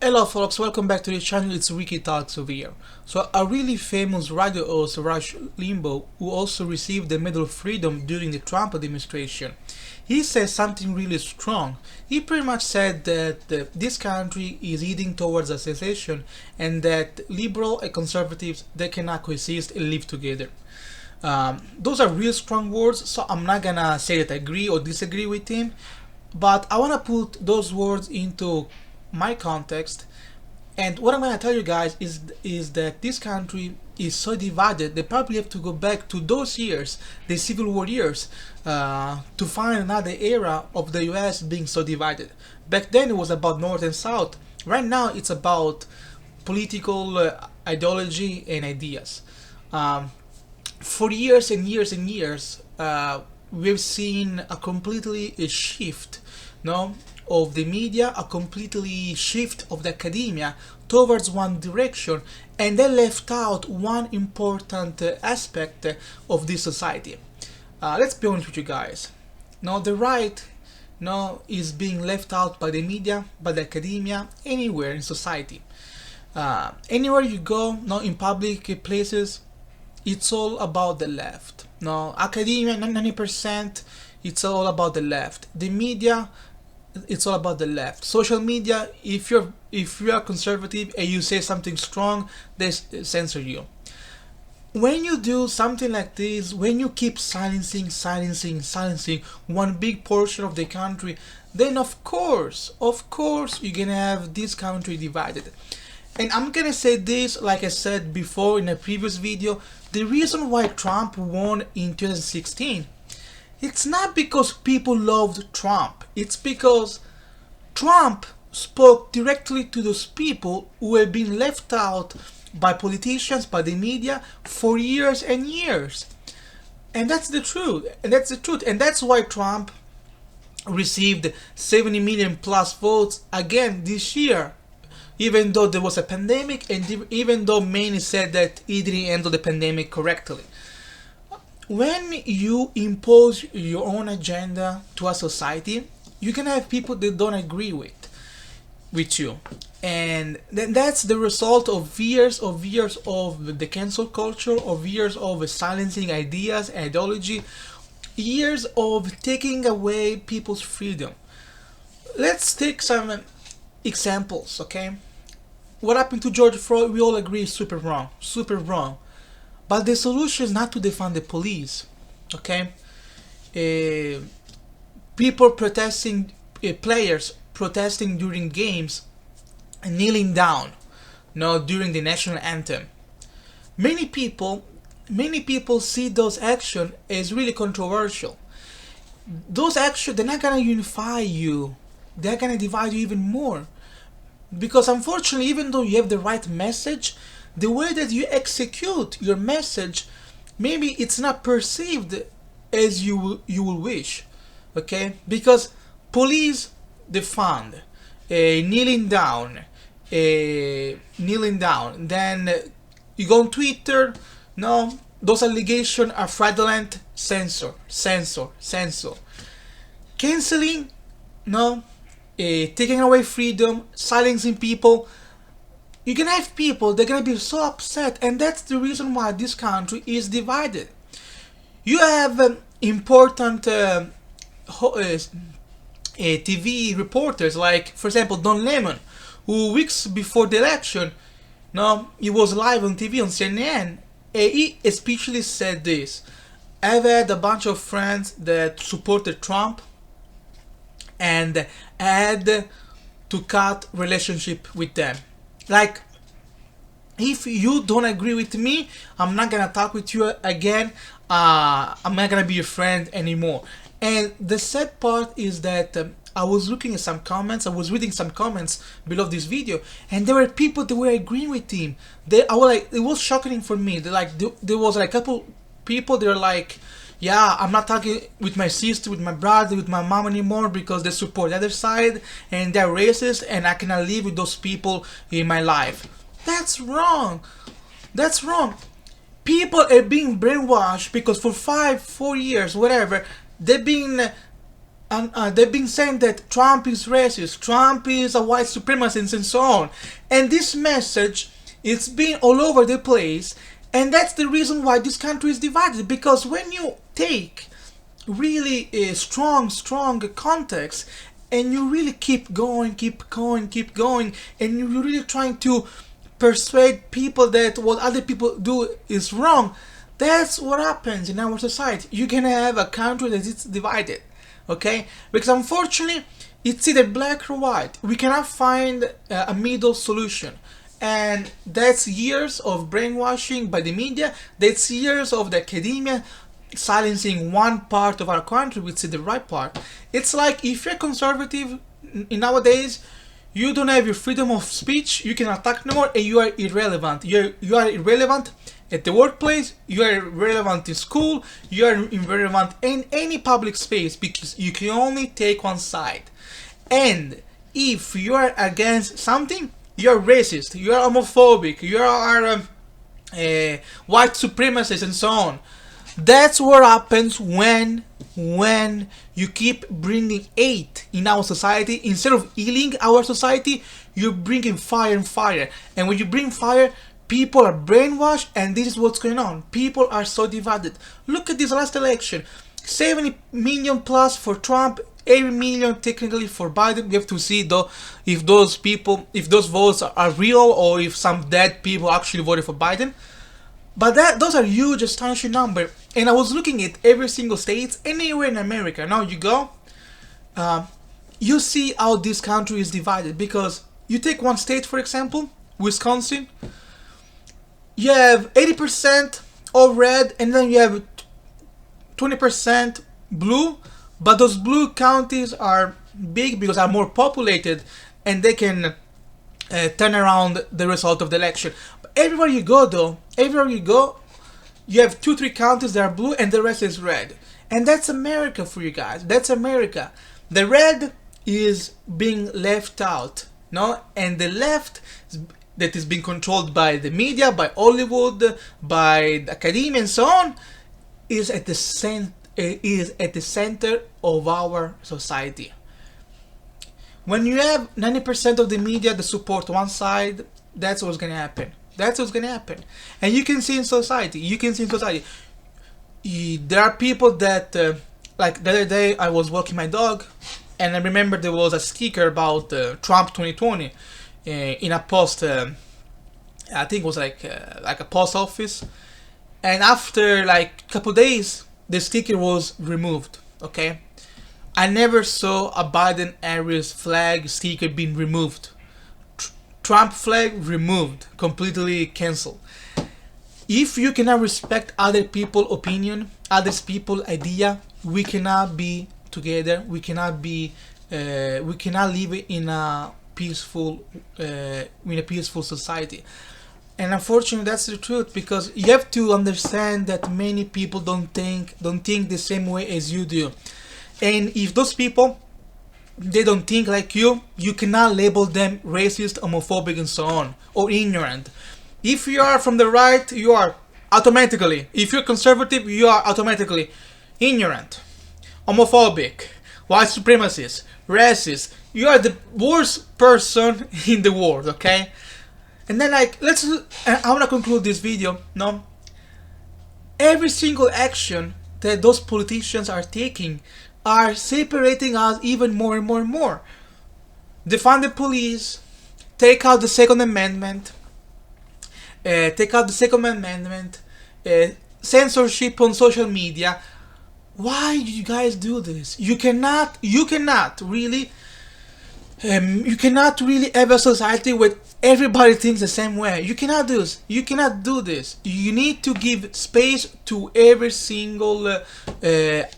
Hello folks, welcome back to the channel. It's Ricky Talks over here. So a really famous radio host, Rush Limbaugh, who also received the Medal of Freedom during the Trump administration, he says something really strong. He pretty much said that this country is heading towards a secession and that liberal and conservatives, they cannot coexist and live together. Those are real strong words, so I'm not gonna say that I agree or disagree with him, but I wanna put those words into my context, and what I'm gonna tell you guys is that this country is so divided. They probably have to go back to those years, the Civil War years, to find another era of the US being so divided. Back then it was about North and South. Right now it's about political ideology and ideas. For years and years and years, we've seen a completely shift, no, of the media, a completely shift of the academia towards one direction, and they left out one important aspect of this society. Let's be honest with you guys. Now the right now is being left out by the media, by the academia, anywhere in society. Anywhere you go, now in public places, it's all about the left. Now academia, 90%, it's all about the left. The media, it's all about the left. Social media, if you are conservative and you say something strong, they censor you. When you do something like this, when you keep silencing one big portion of the country, then of course you're gonna have this country divided. And I'm gonna say this, like I said before in a previous video, the reason why Trump won in 2016, it's not because people loved Trump. It's because Trump spoke directly to those people who have been left out by politicians, by the media for years and years. And that's the truth. And that's why Trump received 70 million plus votes again this year. Even though there was a pandemic and even though many said that he didn't handle the pandemic correctly. When you impose your own agenda to a society, you can have people that don't agree with you, and then that's the result of years of the cancel culture, of years of silencing ideas, ideology, years of taking away people's freedom. Let's take some examples, okay? What happened to George Floyd, we all agree, is super wrong. But the solution is not to defund the police, okay? People protesting, players protesting during games, and kneeling down, during the national anthem. Many people see those actions as really controversial. Those actions, they're not gonna unify you. They're gonna divide you even more. Because unfortunately, even though you have the right message, the way that you execute your message, maybe it's not perceived as you will wish, okay? Because police defund, kneeling down, then you go on Twitter, no, those allegations are fraudulent, censor, canceling, no, taking away freedom, silencing people. You're gonna have people, they're gonna be so upset, and that's the reason why this country is divided. You have important TV reporters, like for example Don Lemon, who weeks before the election, he was live on TV on CNN, and he especially said this: I've had a bunch of friends that supported Trump, and I had to cut relationship with them. Like, if you don't agree with me, I'm not gonna talk with you again. I'm not gonna be your friend anymore. And the sad part is that I was looking at some comments, I was reading some comments below this video, and there were people that were agreeing with him. It was shocking for me. There was like a couple people that were like, yeah, I'm not talking with my sister, with my brother, with my mom anymore because they support the other side and they're racist and I cannot live with those people in my life. That's wrong. That's wrong. People are being brainwashed because for 4 years, whatever, they've been and they've been saying that Trump is racist, Trump is a white supremacist, and so on. And this message, it's been all over the place, and that's the reason why this country is divided. Because when you take really a strong context, and you really keep going, and you're really trying to persuade people that what other people do is wrong, that's what happens in our society. You're gonna have a country that is divided, okay? Because unfortunately, it's either black or white. We cannot find a middle solution. And that's years of brainwashing by the media, that's years of the academia silencing one part of our country, which is the right part. It's like if you're conservative in nowadays, you don't have your freedom of speech, you can attack no more, and you are irrelevant. You are irrelevant at the workplace, you are irrelevant in school, you are irrelevant in any public space, because you can only take one side. And if you are against something, you are racist, you are homophobic, you are white supremacist, and so on. That's what happens when you keep bringing hate in our society. Instead of healing our society, you're bringing fire and fire. And when you bring fire, people are brainwashed, and this is what's going on. People are so divided. Look at this last election. 70 million plus for Trump, 80 million technically for Biden. We have to see though if those votes are real, or if some dead people actually voted for Biden. But those are huge, astonishing numbers. And I was looking at every single state, anywhere in America. Now you go, you see how this country is divided. Because you take one state, for example, Wisconsin, you have 80% of red, and then you have 20% blue. But those blue counties are big because are more populated, and they can turn around the result of the election. But everywhere you go, though, you have 2-3 counties that are blue, and the rest is red. And that's America for you guys. That's America. The red is being left out, no? And the left that is being controlled by the media, by Hollywood, by the academia, and so on, is at the center of our society. When you have 90% of the media that support one side, that's what's gonna happen. And you can see in society. There are people that, like the other day, I was walking my dog, and I remember there was a sticker about Trump 2020 in a post. I think it was like a post office, and after like a couple days, the sticker was removed. Okay, I never saw a Biden-Harris flag sticker being removed. Trump flag removed, completely cancelled. If you cannot respect other people's opinion, other people's idea, we cannot be together. We cannot live in a peaceful society. And unfortunately, that's the truth, because you have to understand that many people don't think the same way as you do. And if those people, they don't think like you cannot label them racist, homophobic, and so on, or ignorant. If you are from the right, you are automatically. If you're conservative, you are automatically ignorant, homophobic, white supremacist, racist. You are the worst person in the world, okay? And then I want to conclude this video, no? Every single action that those politicians are taking are separating us even more and more and more. Defund the police, take out the Second Amendment, censorship on social media. Why do you guys do this? You cannot really have a society where everybody thinks the same way. You cannot do this. You need to give space to every single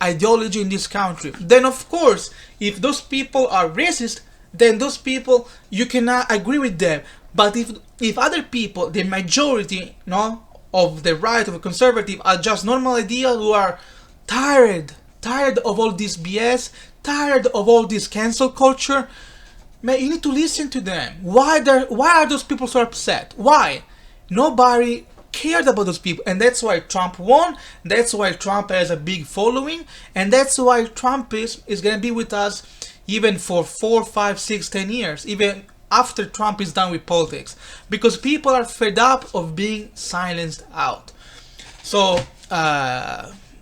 ideology in this country. Then of course, if those people are racist, then those people, you cannot agree with them. But if other people, the majority, no, of the right, of the conservative, are just normal ideas who are tired of all this BS, tired of all this cancel culture, man, you need to listen to them. Why are those people so upset? Why? Nobody cared about those people, and that's why Trump won. That's why Trump has a big following, and that's why Trump is gonna be with us even for 4, 5, 6, 10 years, even after Trump is done with politics, because people are fed up of being silenced out. So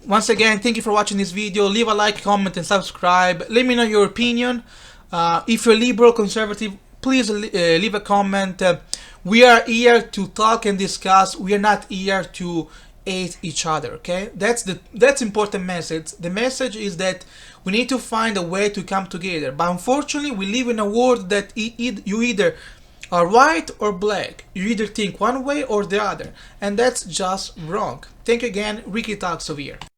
once again, thank you for watching this video. Leave a like, comment, and subscribe. Let me know your opinion. If you're liberal, conservative, please leave a comment. We are here to talk and discuss. We are not here to hate each other. Okay, that's important message. The message is that we need to find a way to come together. But unfortunately, we live in a world that you either are white or black. You either think one way or the other, and that's just wrong. Thank you again. Ricky Talks over here.